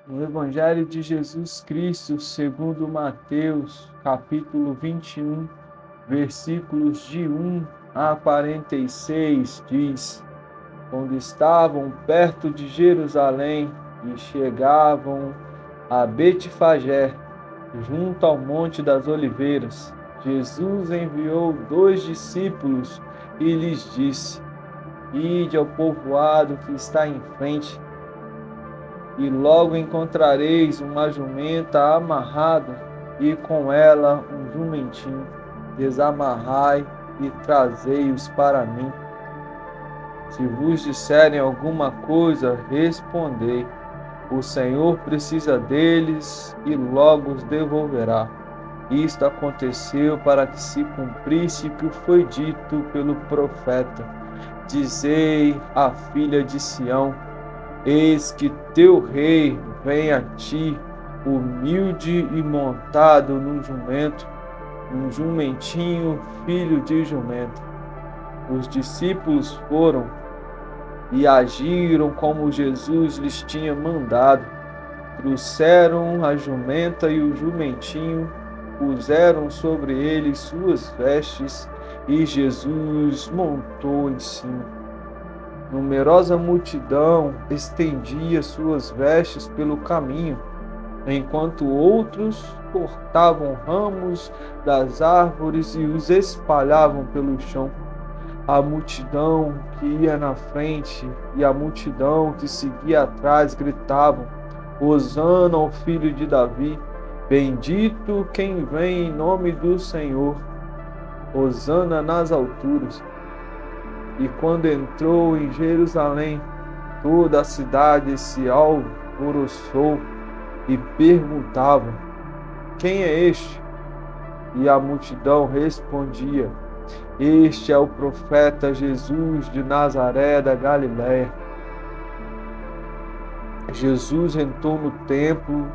No Evangelho de Jesus Cristo, segundo Mateus, capítulo 21, versículos de 1 a 46, diz: Quando estavam perto de Jerusalém e chegavam a Betfagé, junto ao Monte das Oliveiras, Jesus enviou 2 discípulos e lhes disse: Ide ao povoado que está em frente, e logo encontrareis uma jumenta amarrada e com ela um jumentinho. Desamarrai e trazei-os para mim. Se vos disserem alguma coisa, respondei: o Senhor precisa deles e logo os devolverá. Isto aconteceu para que se cumprisse o que foi dito pelo profeta: Dizei à filha de Sião: Eis que teu rei vem a ti, humilde e montado num jumento, um jumentinho, filho de jumento. Os discípulos foram e agiram como Jesus lhes tinha mandado. Trouxeram a jumenta e o jumentinho, puseram sobre eles suas vestes e Jesus montou em cima. Numerosa multidão estendia suas vestes pelo caminho, enquanto outros cortavam ramos das árvores e os espalhavam pelo chão. A multidão que ia na frente e a multidão que seguia atrás gritavam: Hosana ao filho de Davi, bendito quem vem em nome do Senhor, Hosana nas alturas. E quando entrou em Jerusalém, toda a cidade se alvoroçou e perguntava: Quem é este? E a multidão respondia: Este é o profeta Jesus de Nazaré da Galiléia. Jesus entrou no templo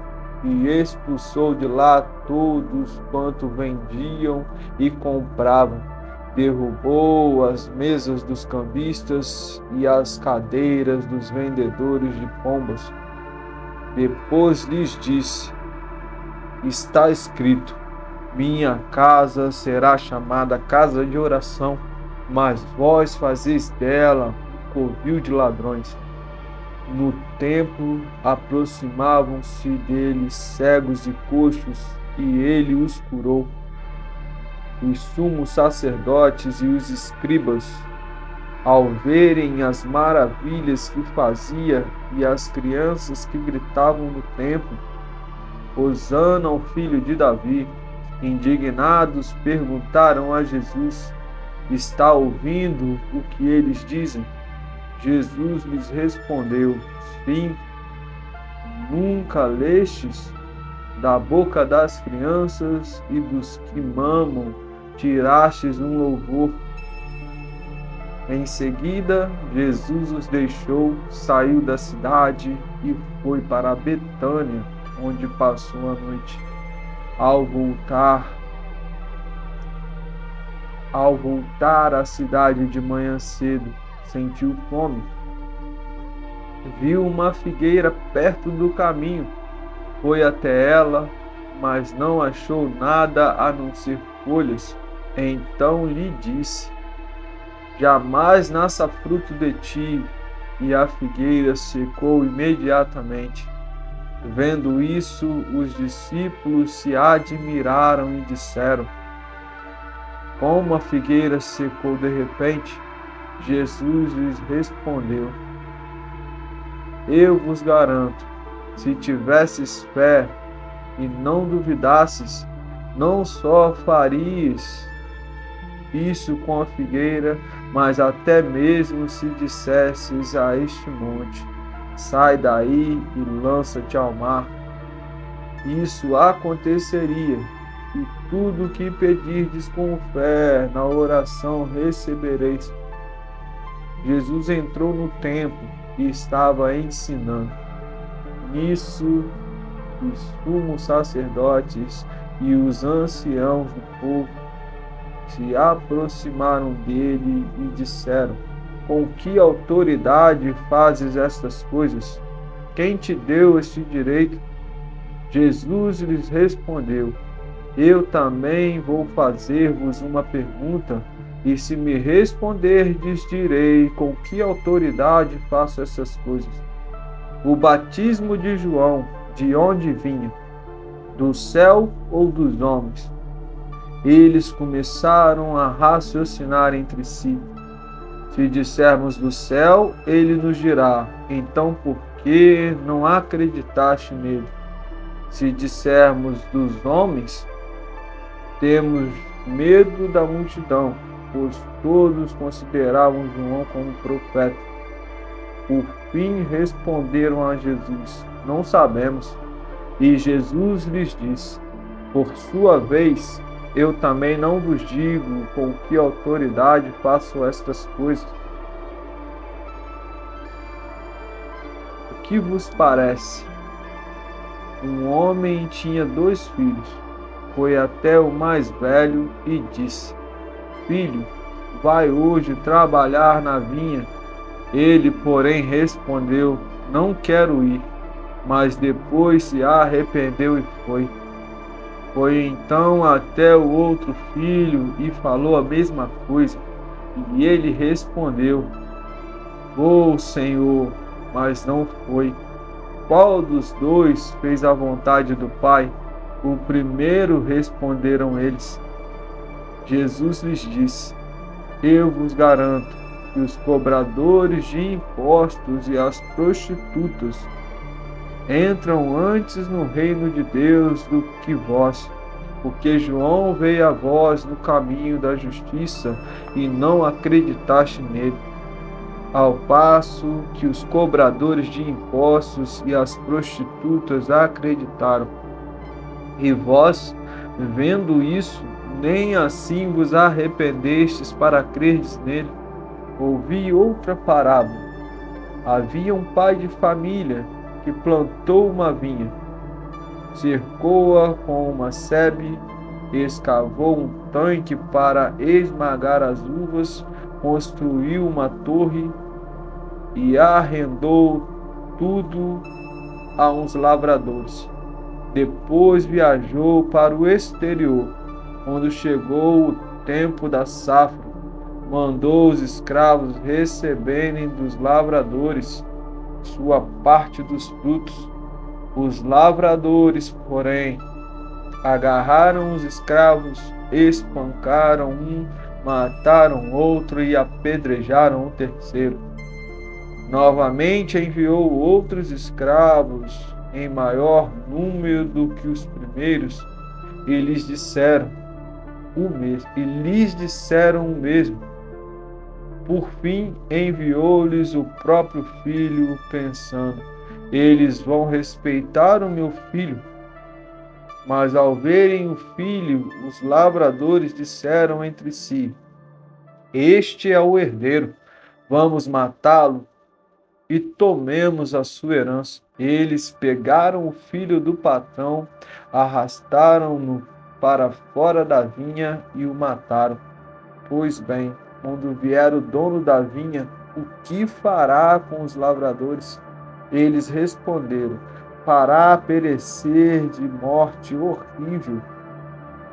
e expulsou de lá todos quanto vendiam e compravam. Derrubou as mesas dos cambistas e as cadeiras dos vendedores de pombas. Depois lhes disse: Está escrito: Minha casa será chamada casa de oração, mas vós fazeis dela covil de ladrões. No templo aproximavam-se dele cegos e coxos, e ele os curou. Os sumos sacerdotes e os escribas, ao verem as maravilhas que fazia e as crianças que gritavam no templo: Hosana ao filho de Davi, indignados, perguntaram a Jesus: Está ouvindo o que eles dizem? Jesus lhes respondeu: Sim. Nunca lestes? Da boca das crianças e dos que mamam tirastes um louvor. Em seguida, Jesus os deixou, saiu da cidade e foi para Betânia, onde passou a noite. Ao voltar à cidade de manhã cedo, sentiu fome. Viu uma figueira perto do caminho, foi até ela, mas não achou nada a não ser folhas. Então lhe disse: Jamais nasça fruto de ti. E a figueira secou imediatamente. Vendo isso, os discípulos se admiraram e disseram: Como a figueira secou de repente? Jesus lhes respondeu: Eu vos garanto, se tivesses fé e não duvidasses, não só farias isso com a figueira, mas até mesmo se dissesses a este monte: Sai daí e lança-te ao mar, isso aconteceria, e tudo o que pedirdes com fé na oração recebereis. Jesus entrou no templo e estava ensinando. Nisso, os sumos sacerdotes e os anciãos do povo se aproximaram dele e disseram: Com que autoridade fazes estas coisas? quem te deu este direito? Jesus lhes respondeu: eu também vou fazer-vos uma pergunta, e se me responderdes, direi com que autoridade faço essas coisas. O batismo de João, de onde vinha? Do céu ou dos homens? Eles começaram a raciocinar entre si. Se dissermos do céu, ele nos dirá: então por que não acreditaste nele? Se dissermos dos homens, temos medo da multidão, pois todos consideravam João como profeta. Por fim responderam a Jesus: não sabemos. E Jesus lhes disse: por sua vez, eu também não vos digo com que autoridade faço estas coisas. O que vos parece? Um homem tinha 2 filhos. Foi até o mais velho e disse: filho, vai hoje trabalhar na vinha. Ele, porém, respondeu: não quero ir. Mas depois se arrependeu e foi. Foi então até o outro filho e falou a mesma coisa. E ele respondeu: vou, Senhor, mas não foi. Qual dos 2 fez a vontade do Pai? O primeiro, responderam eles. Jesus lhes disse: eu vos garanto que os cobradores de impostos e as prostitutas entram antes no reino de Deus do que vós, porque João veio a vós no caminho da justiça e não acreditaste nele, ao passo que os cobradores de impostos e as prostitutas acreditaram. E vós, vendo isso, nem assim vos arrependestes para crerdes nele. Ouvi outra parábola. Havia um pai de família que plantou uma vinha, cercou-a com uma sebe, escavou um tanque para esmagar as uvas, construiu uma torre e arrendou tudo a uns lavradores. Depois viajou para o exterior. Quando chegou o tempo da safra, mandou os escravos receberem dos lavradores sua parte dos frutos. Os lavradores, porém, agarraram os escravos, espancaram um, mataram outro e apedrejaram o terceiro. Novamente enviou outros escravos em maior número do que os primeiros, e lhes disseram o mesmo. Por fim, enviou-lhes o próprio filho, pensando: eles vão respeitar o meu filho. Mas ao verem o filho, os lavradores disseram entre si: este é o herdeiro, vamos matá-lo e tomemos a sua herança. Eles pegaram o filho do patrão, arrastaram-no para fora da vinha e o mataram. Pois bem, quando vier o dono da vinha, o que fará com os lavradores? Eles responderam: fará perecer de morte horrível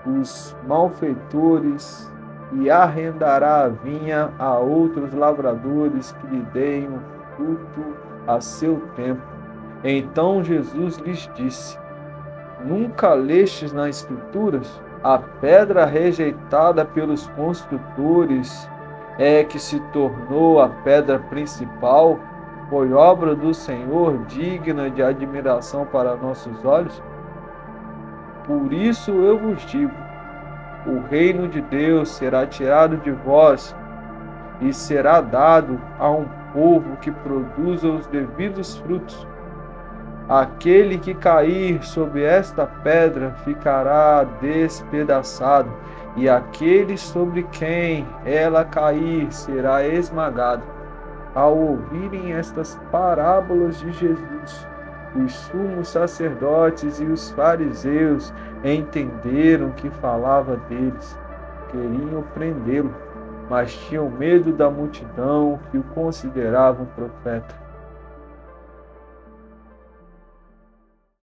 os malfeitores e arrendará a vinha a outros lavradores que lhe deem o fruto a seu tempo. Então Jesus lhes disse: nunca lestes nas Escrituras? A pedra rejeitada pelos construtores é que se tornou a pedra principal, foi obra do Senhor digna de admiração para nossos olhos? Por isso eu vos digo: o reino de Deus será tirado de vós e será dado a um povo que produza os devidos frutos. Aquele que cair sobre esta pedra ficará despedaçado, e aquele sobre quem ela cair será esmagado. Ao ouvirem estas parábolas de Jesus, os sumos sacerdotes e os fariseus entenderam que falava deles. Queriam prendê-lo, mas tinham medo da multidão que o considerava um profeta.